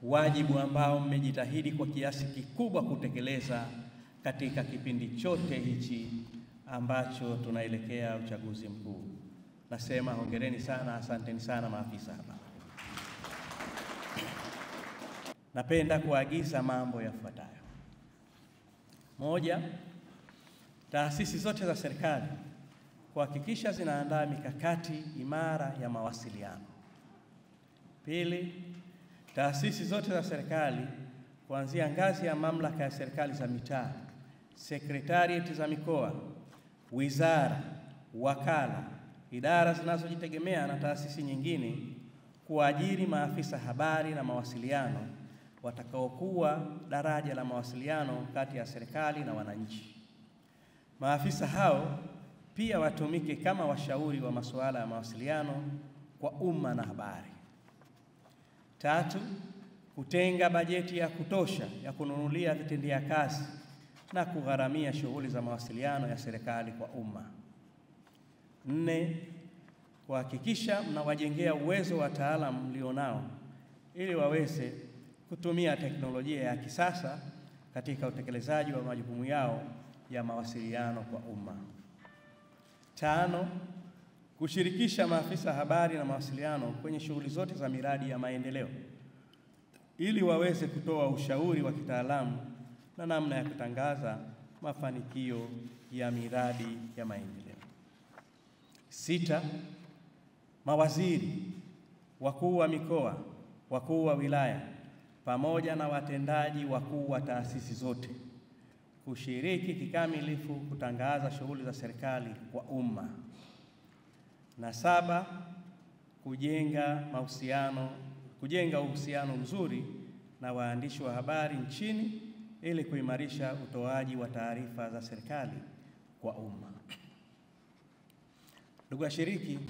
wajibu ambao mmejitahidi kwa kiasi kikubwa kutekeleza katika kipindi chote hichi ambacho tunaelekea uchaguzi mkuu. Nasema hongereni sana, asanteni sana maafisa habari. Napenda kuagiza mambo yafuatayo. Moja, taasisi zote za serikali kuhakikisha zinaandaa mikakati imara ya mawasiliano. Pili, taasisi zote za serikali kuanzia ngazi ya mamlaka ya serikali za mitaa, sekretarieti za mikoa, wizara, wakala, idara zinazojitegemea na taasisi nyingine kuajiri maafisa habari na mawasiliano watakaokuwa daraja la mawasiliano kati ya serikali na wananchi. Maafisa hao pia watumike kama washauri wa masuala ya mawasiliano kwa umma na habari. Tatu, kutenga bajeti ya kutosha ya kununulia vitendea kazi na kugharamia shughuli za mawasiliano ya serikali kwa umma. Nne, kuhakikisha mnawajengea uwezo wataalamu mlionao ili waweze kutumia teknolojia ya kisasa katika utekelezaji wa majukumu yao ya mawasiliano kwa umma. Tano, kushirikisha maafisa habari na mawasiliano kwenye shughuli zote za miradi ya maendeleo ili waweze kutoa ushauri wa kitaalamu na namna ya kutangaza mafanikio ya miradi ya maendeleo. Sita, mawaziri, wakuu wa mikoa, wakuu wa wilaya pamoja na watendaji wakuu wa taasisi zote kushiriki kikamilifu kutangaza shughuli za serikali kwa umma. Na saba, kujenga uhusiano mzuri na waandishi wa habari nchini ili kuimarisha utoaji wa taarifa za serikali kwa umma. Ndugu washiriki,